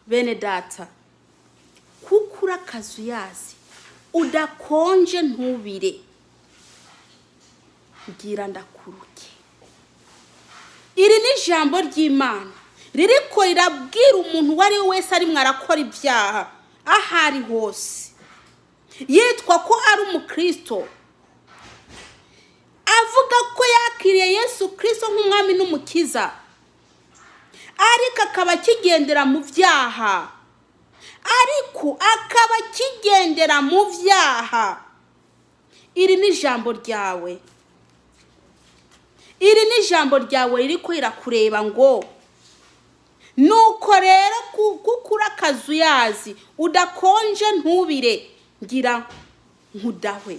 bene data kuko urakazuyazi udakonje ntubire ngira ndakuruke. Iri ni ijambo ry'Imana ririko rirabwira umuntu wari wese ari mwarakora ibyaha ahari hose yitwa ko ari umukristo avuga ko yakiriye Yesu Kristo nk'umwami n'umukiza ariko akaba kigendera mu byaha iri ni ijambo ryawe ririko irakureba ngo nuko rero kuko urakazuyazi udakonje ntubire ngira nkudahwe.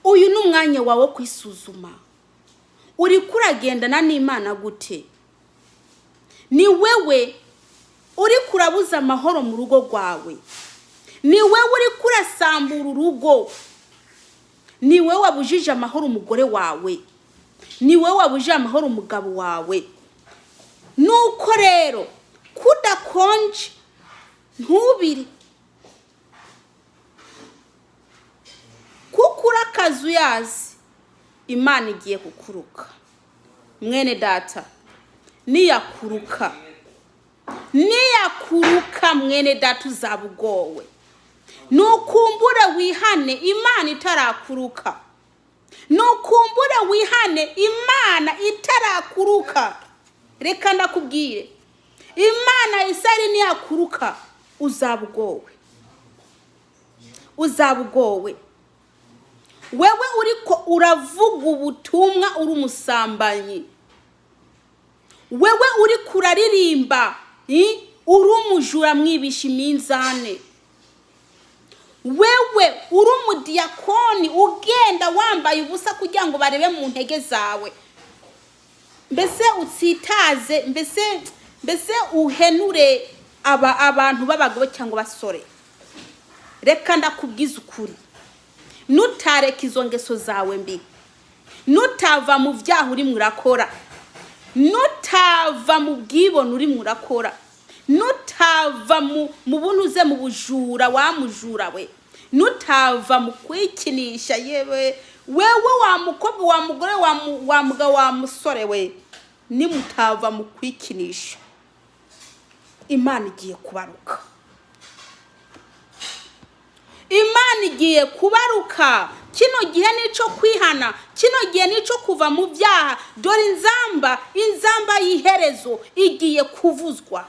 Uyu ni umwanya wawe kwisuzuma, uri kuragendana n'Imana gute? Ni wewe uri kurabuza amahoro mu rugo rwawe, ni wewe uri kurasambura urugo, ni wewe wabujije amahoro umugore wawe, ni wewe wabujije amahoro umugabo wawe. Nuko rero kudakonje ntubire kuko urakazuyazi Imana igiye kukuruka. Mwene data niyakuruka mwene data uzabugowe. Nukumbure wihane Imana itarakuruka, nukumbure wihane Imana itarakuruka. Reka ndakubwire Imana isari niyakuruka uzabugowe. Wewe uriko uravuga ubutumwa uri umusambanyi, wewe uri kuraririmba uri umujura mwibisha iminzane, wewe uri umudiyakoni ugenda wambaye ubusa kugira ngo barebe mu ntege zawe, mbese utsitaze, mbese uhenure abantu b'abagabo cyangwa basore. Reka ndakubwiza ukuri, nutareka izo ngeso zawe mbi, nutava mu byaha uri murakora, nutava mu bwibone uri murakora, nutava mu bunuze mu bujura wamujura we, nutava mu kwikinisha yewe wewe wa mukobwa wa mugore wa mugabo wa musore we, nimutava mu kwikinisha Imana igiye kubaruka. Imana igiye kubaruka. Kino gihe nico kwihana, kino gihe nico kuva mu byaha. Dore inzamba y'iherezo igiye kuvuzwa.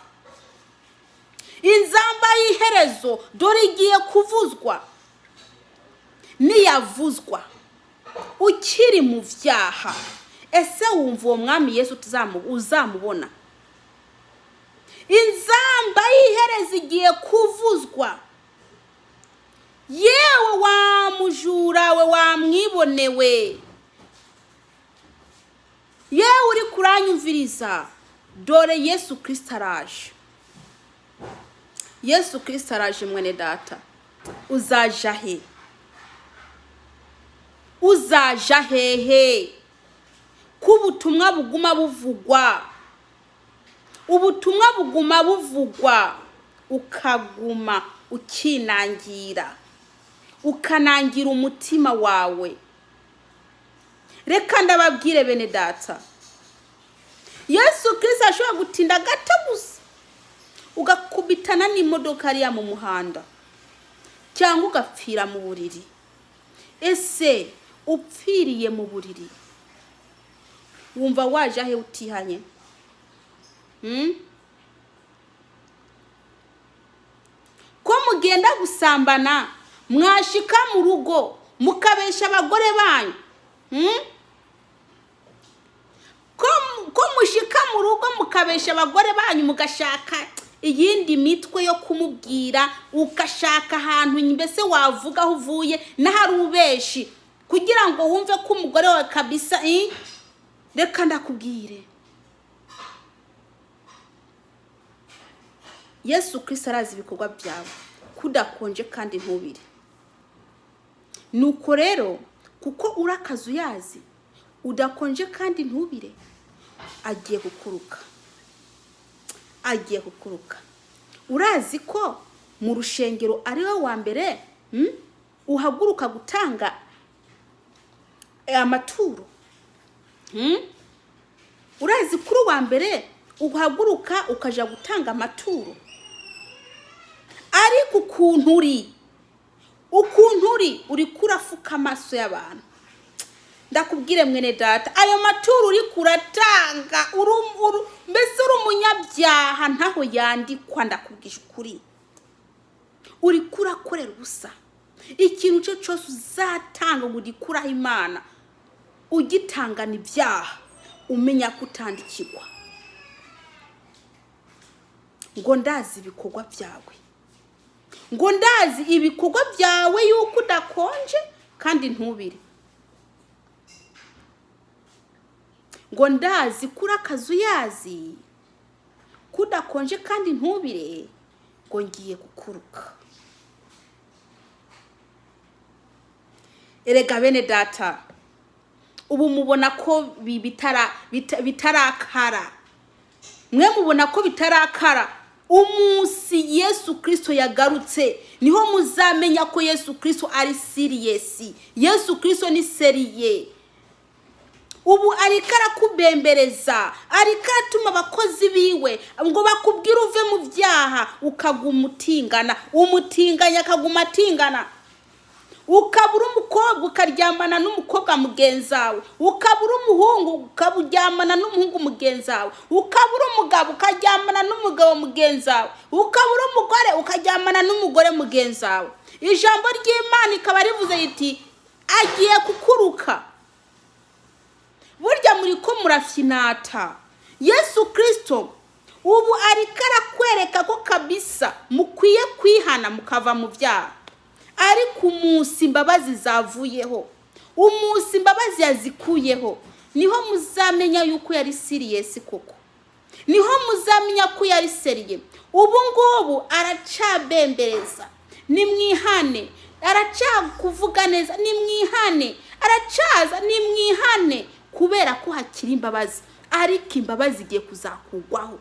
Inzamba y'iherezo dore igiye kuvuzwa. Niyavuzwa ukiri mu byaha, ese wumva uwo mwami Yesu uzamubona? Inzamba y'iherezo igiye kuvuzwa. Yewe wa mujura we, wa mwibonewe, yewe uri kuranyumviriza, dore Yesu Kristo araje. Yesu Kristo araje mwene data. Uzaja he? Uzaja hehe? Kubutumwa buguma buvugwa, ubutumwa buguma buvugwa, ukaguma ukinangira, ukanangira umutima wawe. Reka ndababwire bene data, Yesu Kristo ashobora gutinda gato gusa ugakubitana n'imodoka ariya mu muhanda, cyangwa ugapfira mu buriri. Ese upfiriye mu buriri wumva waje he utihanye? Ko mugenda gusambana mwashika mu rugo mukabesha abagore banyu, ko mushika mu rugo mukabesha abagore banyu, mugashaka iyindi mitwe yo kumubwira, ukashaka ahantu mbese wavuga aho uvuye n'ahari ubeshi kugira ngo wumve ko umugore wawe kabisa. Reka ndakubwire, Yesu Kristo arazi ibikorwa byawe, kudakonje kandi ntubire. Nuko rero kuko urakazuyazi udakonje kandi ntubire, agiye kukuruka. agiye kukuruka. Urazi ko mu rushengero ari we wa mbere uhaguruka gutanga amaturo? Urazi kuri wa mbere uhaguruka ukaja gutanga amaturo? Ariko ukuntu uri kurafuka amaso y'abantu. Ndakubwire mwene data, ayo maturo uri kuratanga mbese uri umunyabyaha ntaho yandikwa. Ndakubwije ukuri, uri kurakorera ubusa. Ikintu cyo cyose uzatanga ngo gikuraho Imana, ugitangana ibyaha, umenya kutandikirwa. Ngo ndazi ibikorwa byawe, ngo ndazi ibikorwa byawe yuko udakonje kandi ntubire. Ngo ndazi kuri akazu yazi kudakonje kandi ntubire, ngo ngiye kukuruka. Erega bene data, ubu mubona ko bitarakara. Mwe mubona ko bitarakara. Umunsi Yesu Kristo yagarutse niho muzamenya ko Yesu Kristo ari serious. Yesu Kristo ni seriye. Ubu arikara kubembereza, arikara tuma abakozi biwe ngo bakubwira uve mu byaha ukagumutingana, umutinganya akagumatingana. Ukabura umukobwa ukaryamana n'umukobwa mugenzawe, ukabura umuhungu ukaburyamana n'umuhungu mugenzawe, ukabura umugabo ukaryamana n'umugabo mugenzawe, ukabura umugore ukaryamana n'umugore mugenzawe. Ijambo ry'Imana ikaba rivuze riti agiye kukuruka. Burya muri ko murafinata. Yesu Kristo ubu arikara kwereka ko kabisa mukwiye kwihana mukava mu byaha. Ariko umunsi imbabazi zavuyeho, umunsi imbabazi yazikuyeho, niho muzamenya yuko yari serious koko. Niho muzamenya ko yari seriye. Ubu ngubu aracabembereza, nimwihane. Aracakuvuga neza, nimwihane. Aracaza, nimwihane, kubera ko hakiri imbabazi. Ariko imbabazi zigiye kuzakugwaho.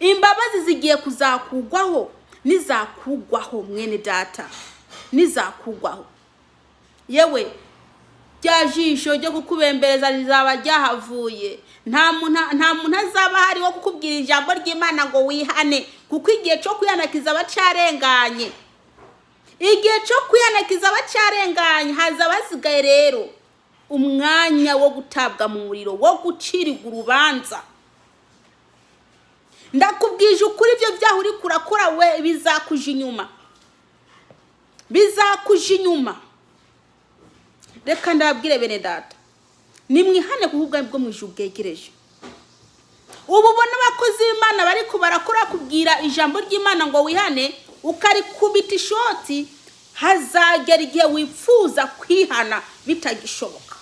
Imbabazi zigiye kuzakugwaho. Nizakugwaho mwene data, nizakugwaho. Yewe byajisho ryo kukubembereza rizaba ryahavuye. Nta muntu azaba hari wo kukubwira ijambo ry'Imana ngo wihane, kuko igihe cyo kwihanakiza abacarenganye. Igihe cyo kwihanakiza abacarenganye haza basigaye rero umwanya wo gutabwa mu muriro, wo gucirirwa urubanza. Ndakubwije ukuri ibyo byaho uri kurakora we bizakuje inyuma. Bizakuje inyuma. Reka ndabwire bene data, nimwihane kuvuga bwo mwijuru bwegereje. Ubu bona abakozi b'Imana bari kubarakora kubwira ijambo ry'Imana ngo wihane, ukarikubita ishoti, hazagera igihe wifuza kwihana bitagishoboka.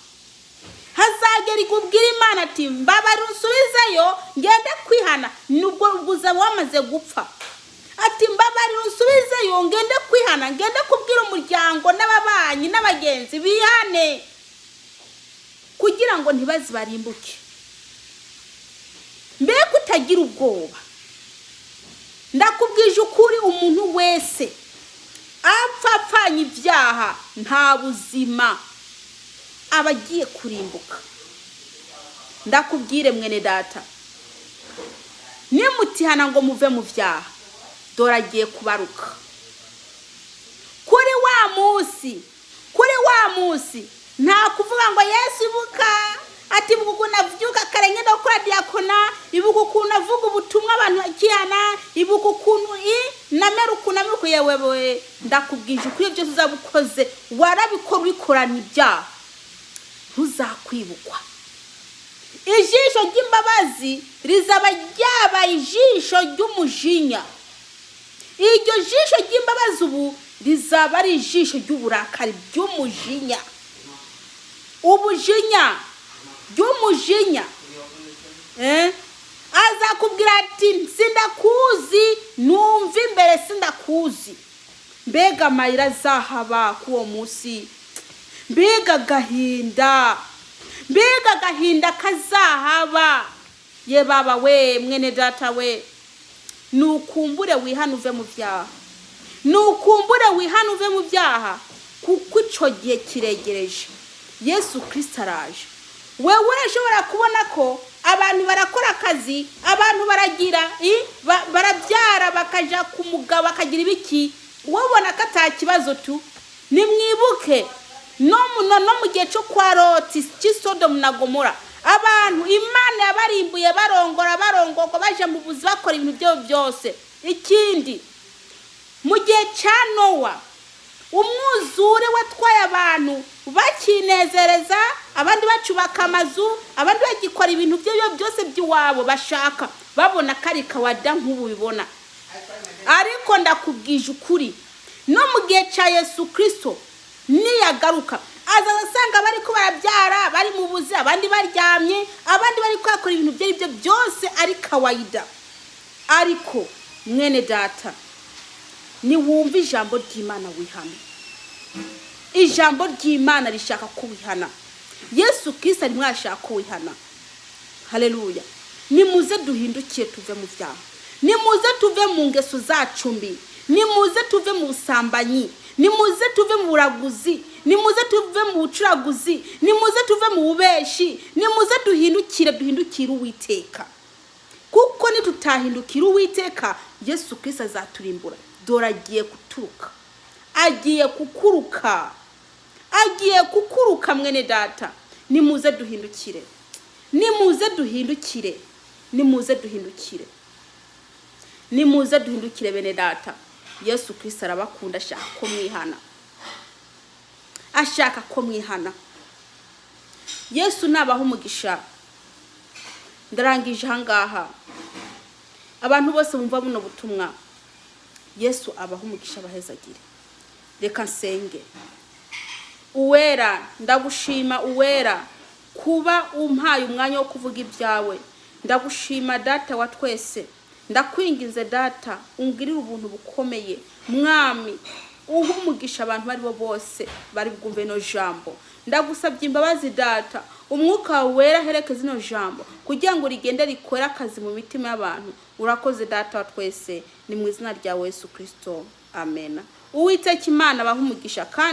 Hazagera ikubwira Imana ati mbabari unsubizeyo ngende kwihana, nubwo ubuza wamaze gupfa. Ati mbabari unsubizeyo ngende kwihana, ngende kubwira umuryango n'ababanyi n'abagenzi bihane, kugira ngo ntibazibarimbuke. Mbega utagira ubwoba. Ndakubwije ukuri, umuntu wese apfapfanye ibyaha nta buzima abagiye kurimbuka. Ndakubwire mwene data, nimutihana ngo muve mu byaha, dore agiye kubaruka. Kuri wa munsi nta kuvuga ngo Yesu ibuka, ati buku navyuka karenge no kora diakona, ibuku kunavuga ubutumwa abantu akihana, ibuku kunu nameruku yewewe. Ndakubwije ukwiye byose uzabukoze, warabikora ubikorana ibyaha, ntuzakwibukwa. Ijisho ry'imbabazi rizaba ryaba ijisho ry'umujinya. Iryo jisho ry'imbabazi ubu rizaba ari ijisho ry'uburakari by'umujinya. Ubujinya ry'umujinya. Azakubwira ati sindakuzi, numva imbere sindakuzi. Mbega amarira azahaba kuwo munsi. Mbega gahinda kazahaba. Ye baba we mwene data we, nukumbure wihana uve mu byaha, nukumbure wihana uve mu byaha, kuko ico gihe kiregereje. Yesu Kristo araje. Wewe urashobora kubona ko abantu barakora akazi, abantu baragira barabyara bakaja ku mugabo bakagira ibiki, wabona ko atakibazo tu. Nimwibuke no mu gihe cyo kwa Loti cy'Isodomu na Gomora, abantu Imana yabarimbuye barongorwa baje mu buzi bakora ibintu byo byose. Ikindi mu gihe cya Nowa, umwuzure watwaye abantu bakinezereza, abandi bacubaka amazu, abandi bagikora ibintu byo byose by'iwabo bashaka, babona kari kawada nk'ubu bibona. Ariko ndakubwije ukuri, no mu gihe cya Yesu Kristo niyagaruka azasanga bari ko barabyara, bari mu buzi, abandi baryamye, abandi bari kwakora ibintu byo byose ari kawaida. Ariko mwene data, ni wumva ijambo ry'Imana wihana. Ijambo ry'Imana rishaka ko wihana. Yesu Kristo ari mwashaka ko wihana. Haleluya. Nimuze duhindukiye tuve mu byaha, nimuze tuve mu ngeso zacu mbi, nimuze tuve mu busambanyi, nimuze tuve mu buraguzi, nimuze tuve mu bucuraguzi, nimuze tuve mu bubeshi, nimuze duhindukire Uwiteka. Kuko nitutahindukira Uwiteka, Yesu Kristo azaturimbura. Dore agiye kuturuka, agiye kukuruka, agiye kukuruka mwene data. Nimuze duhindukire, nimuze duhindukire, nimuze duhindukire, nimuze duhindukire bene data. Yesu Kristo arabakunda, ashaka ko mwihana, ashaka ko mwihana. Yesu nabaho umugisha. Ndarangije hangaha. Abantu bose bumva buno butumwa, Yesu abaho umugisha bahezagire. Reka nsenge. Uwera, ndagushima Uwera kuba umpaye umwanya wo kuvuga ibyawe. Ndagushima Data wa twese. Ndakwingize Data, ungirira ubuntu bukomeye. Mwami, uha umugisha abantu bari bo bose bari bwumve no jambo. Ndagusabye imbabazi Data, umwuka wera herekeze no jambo kugira ngo rigende rikora akazi mu mitima y'abantu. Urakoze Data wa twese, ni mu izina rya Yesu Kristo. Amen. Uwiteka Imana abaha umugisha kandi